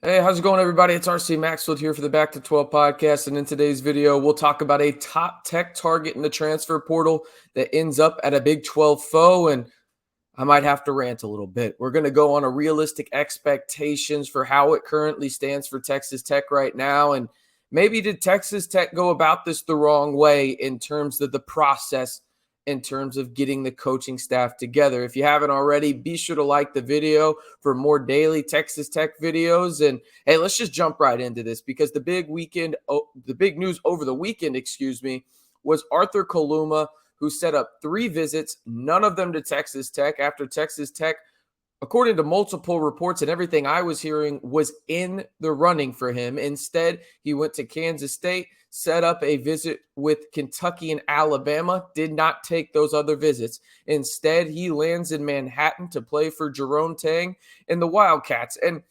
Hey, how's it going, everybody? It's RC Maxfield here for the Back to 12 podcast. And in today's video, we'll talk about a top tech target in the transfer portal that ends up at a Big 12 foe. And I might have to rant a little bit. We're going to go on a realistic expectations for how it currently stands for Texas Tech right now. And maybe did Texas Tech go about this the wrong way in terms of the process, in terms of getting the coaching staff together? If you haven't already, be sure to like the video for more daily Texas Tech videos. And hey, let's just jump right into this because the big news over the weekend, was Arthur Kaluma, who set up 3 visits, none of them to Texas Tech, after Texas Tech, according to multiple reports and everything I was hearing, was in the running for him. Instead, he went to Kansas State, set up a visit with Kentucky and Alabama, did not take those other visits. Instead, he lands in Manhattan to play for Jerome Tang and the Wildcats. And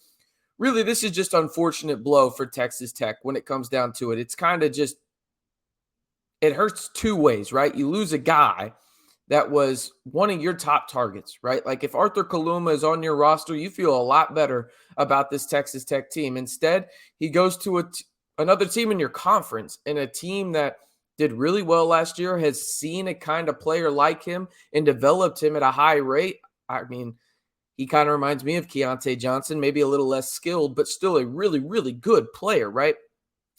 really, this is just unfortunate blow for Texas Tech when it comes down to it. It's kind of just, it hurts 2 ways, right? You lose a guy that was one of your top targets, right? Like if Arthur Kaluma is on your roster, you feel a lot better about this Texas Tech team. Instead, he goes to another team in your conference, and a team that did really well last year, has seen a kind of player like him and developed him at a high rate. I mean, he kind of reminds me of Keontae Johnson, maybe a little less skilled, but still a really, really good player, right?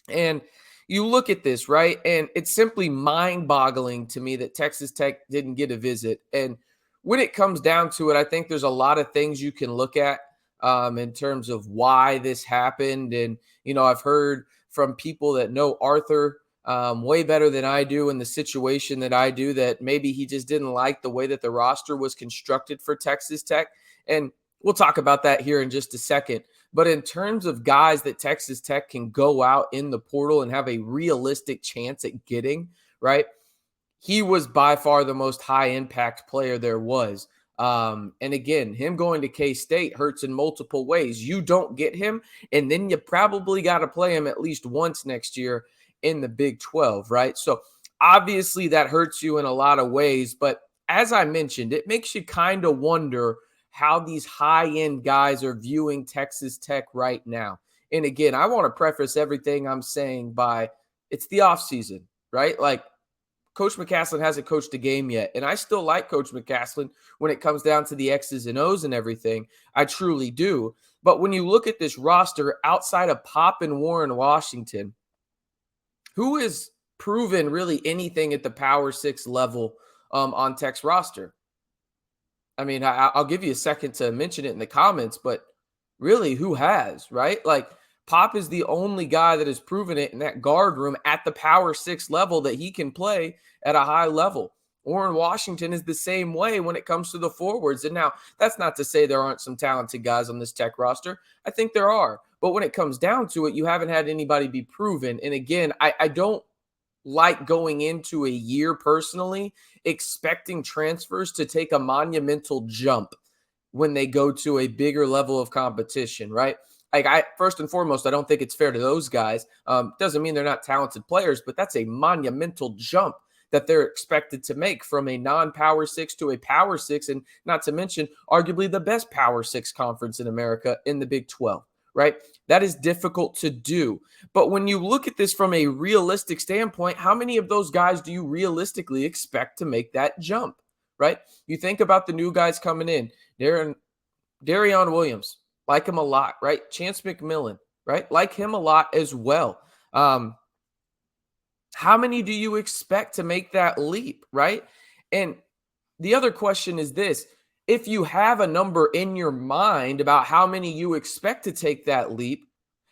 And you look at this, right? And it's simply mind-boggling to me that Texas Tech didn't get a visit. And when it comes down to it, I think there's a lot of things you can look at in terms of why this happened. And, I've heard from people that know Arthur way better than I do in the situation that I do, that maybe he just didn't like the way that the roster was constructed for Texas Tech. And we'll talk about that here in just a second. But in terms of guys that Texas Tech can go out in the portal and have a realistic chance at getting, right? He was by far the most high impact player there was. And again, him going to K-State hurts in multiple ways. You don't get him, and then you probably got to play him at least once next year in the Big 12, right? So obviously that hurts you in a lot of ways. But as I mentioned, it makes you kind of wonder how these high-end guys are viewing Texas Tech right now. And again, I want to preface everything I'm saying by it's the offseason, right? Like Coach McCasland hasn't coached a game yet. And I still like Coach McCasland when it comes down to the X's and O's and everything. I truly do. But when you look at this roster outside of Pop and Warren Washington, who has proven really anything at the Power 6 level on Tech's roster? I mean, I'll give you a second to mention it in the comments, but really, who has, right? Like, Pop is the only guy that has proven it in that guard room at the Power 6 level that he can play at a high level. Warren Washington is the same way when it comes to the forwards. And now, that's not to say there aren't some talented guys on this Tech roster. I think there are. But when it comes down to it, you haven't had anybody be proven. And again, I don't like going into a year personally expecting transfers to take a monumental jump when they go to a bigger level of competition, right? Like first and foremost, I don't think it's fair to those guys. Doesn't mean they're not talented players, but that's a monumental jump that they're expected to make from a non-Power 6 to a Power 6, and not to mention arguably the best Power 6 conference in America in the Big 12. Right? That is difficult to do. But when you look at this from a realistic standpoint, how many of those guys do you realistically expect to make that jump? Right? You think about the new guys coming in. Darion Williams, like him a lot, right? Chance McMillan, right? Like him a lot as well. How many do you expect to make that leap, right? And the other question is this. If you have a number in your mind about how many you expect to take that leap,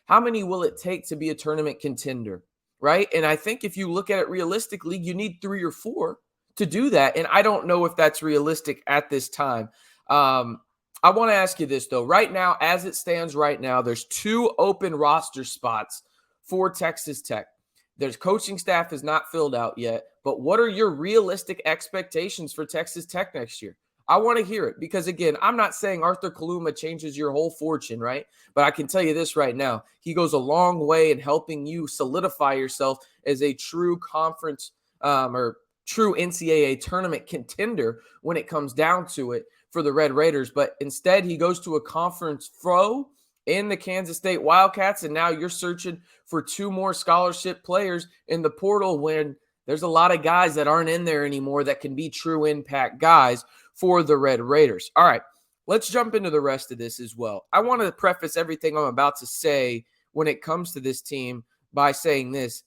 how many will it take to be a tournament contender, right? And I think if you look at it realistically, you need 3 or 4 to do that. And I don't know if that's realistic at this time. I want to ask you this, though. Right now, as it stands right now, there's 2 open roster spots for Texas Tech. Their coaching staff is not filled out yet. But what are your realistic expectations for Texas Tech next year? I want to hear it because, again, I'm not saying Arthur Kaluma changes your whole fortune, right? But I can tell you this right now. He goes a long way in helping you solidify yourself as a true conference or true NCAA tournament contender when it comes down to it for the Red Raiders. But instead, he goes to a conference foe in the Kansas State Wildcats, and now you're searching for 2 more scholarship players in the portal when there's a lot of guys that aren't in there anymore that can be true impact guys for the Red Raiders. All right, let's jump into the rest of this as well. I want to preface everything I'm about to say when it comes to this team by saying this.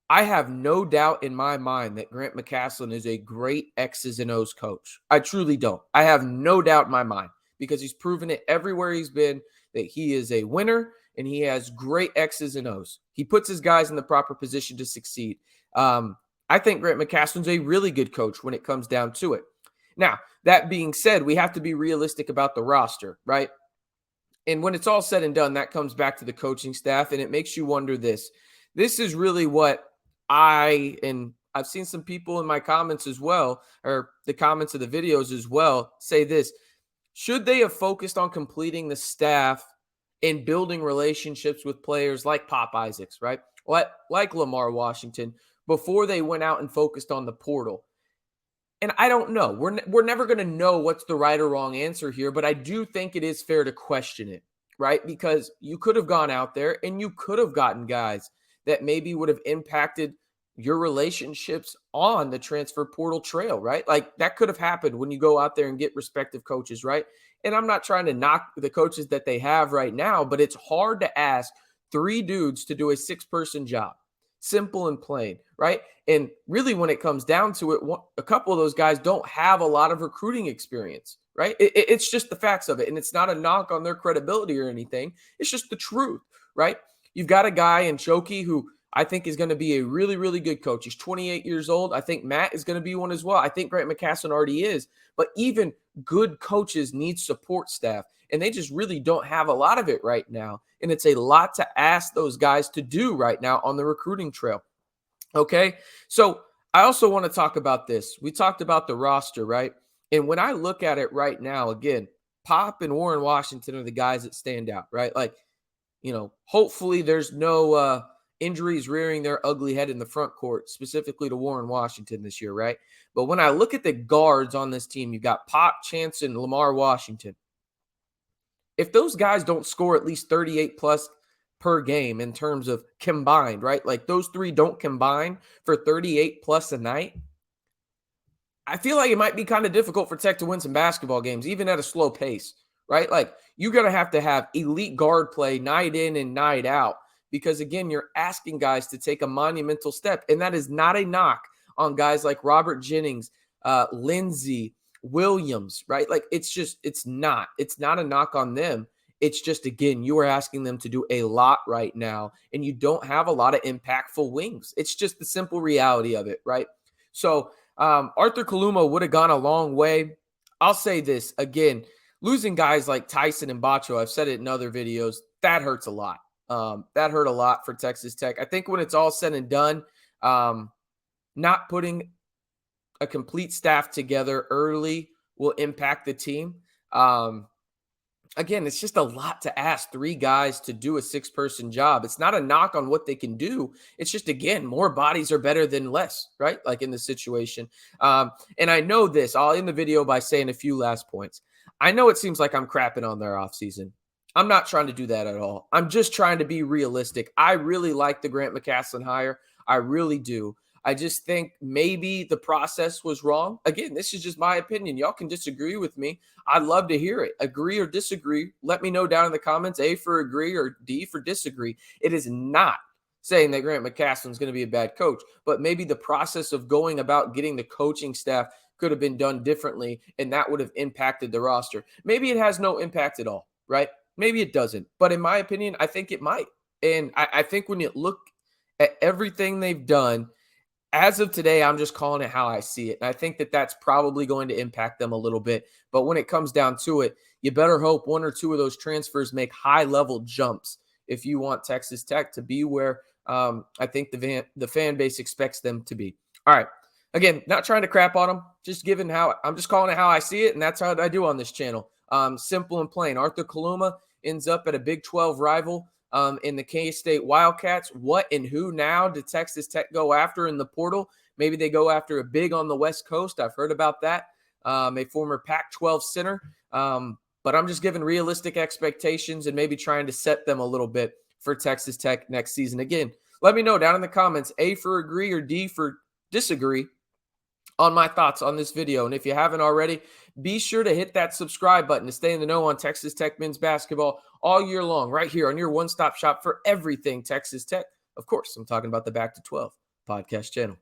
I have no doubt in my mind that Grant McCasland is a great X's and O's coach. I truly don't. I have no doubt in my mind because he's proven it everywhere he's been that he is a winner and he has great X's and O's. He puts his guys in the proper position to succeed. I think Grant McCasland's a really good coach when it comes down to it. Now, that being said, we have to be realistic about the roster, right? And when it's all said and done, that comes back to the coaching staff, and it makes you wonder this. This is really what and I've seen some people in my comments as well, or the comments of the videos as well, say this. Should they have focused on completing the staff and building relationships with players like Pop Isaacs, right? Like Lamar Washington before they went out and focused on the portal? And I don't know. We're never going to know what's the right or wrong answer here, but I do think it is fair to question it, right? Because you could have gone out there and you could have gotten guys that maybe would have impacted your relationships on the transfer portal trail, right? Like that could have happened when you go out there and get respective coaches, right? And I'm not trying to knock the coaches that they have right now, but it's hard to ask 3 dudes to do a 6-person job. Simple and plain, right? And really when it comes down to it, a couple of those guys don't have a lot of recruiting experience, right? It's just the facts of it. And it's not a knock on their credibility or anything. It's just the truth, right? You've got a guy in Choki who I think is going to be a really, really good coach. He's 28 years old. I think Matt is going to be one as well. I think Grant McCasland already is. But even good coaches need support staff, and they just really don't have a lot of it right now. And it's a lot to ask those guys to do right now on the recruiting trail. Okay? So I also want to talk about this. We talked about the roster, right? And when I look at it right now, again, Pop and Warren Washington are the guys that stand out, right? Like, hopefully there's no injuries rearing their ugly head in the front court, specifically to Warren Washington this year, right? But when I look at the guards on this team, you've got Pop, Chance, and Lamar Washington. If those guys don't score at least 38 plus per game in terms of combined, right? Like those 3 don't combine for 38 plus a night, I feel like it might be kind of difficult for Tech to win some basketball games, even at a slow pace, right? Like you're going to have elite guard play night in and night out because, again, you're asking guys to take a monumental step. And that is not a knock on guys like Robert Jennings, Lindsey, Williams, right? Like it's not a knock on them. It's just, again, you are asking them to do a lot right now, and you don't have a lot of impactful wings. It's just the simple reality of it, right? So Arthur Kaluma would have gone a long way. I'll say this, again, losing guys like Tyson and Bacho, I've said it in other videos, that hurts a lot. That hurt a lot for Texas Tech. I think when it's all said and done, not putting a complete staff together early will impact the team. Again, it's just a lot to ask 3 guys to do a 6-person job. It's not a knock on what they can do. It's just, again, more bodies are better than less, right? Like in this situation. And I know this. I'll end the video by saying a few last points. I know it seems like I'm crapping on their offseason. I'm not trying to do that at all. I'm just trying to be realistic. I really like the Grant McCasland hire. I really do. I just think maybe the process was wrong. Again, this is just my opinion. Y'all can disagree with me. I'd love to hear it. Agree or disagree. Let me know down in the comments, A for agree or D for disagree. It is not saying that Grant McCasland is going to be a bad coach, but maybe the process of going about getting the coaching staff could have been done differently, and that would have impacted the roster. Maybe it has no impact at all, right? Maybe it doesn't. But in my opinion, I think it might. And I think when you look at everything they've done, as of today, I'm just calling it how I see it. And I think that that's probably going to impact them a little bit. But when it comes down to it, you better hope 1 or 2 of those transfers make high-level jumps if you want Texas Tech to be where I think the fan base expects them to be. All right. Again, not trying to crap on them, I'm just calling it how I see it, and that's how I do on this channel. Simple and plain. Arthur Kaluma ends up at a Big 12 rival in the K-State Wildcats. What and who now did Texas Tech go after in the portal? Maybe they go after a big on the West Coast. I've heard about that. A former Pac-12 center. but I'm just giving realistic expectations and maybe trying to set them a little bit for Texas Tech next season. Again, let me know down in the comments, A for agree or D for disagree on my thoughts on this video. And if you haven't already, be sure to hit that subscribe button to stay in the know on Texas Tech men's basketball all year long, right here on your one-stop shop for everything Texas Tech. Of course, I'm talking about the Back to 12 podcast channel.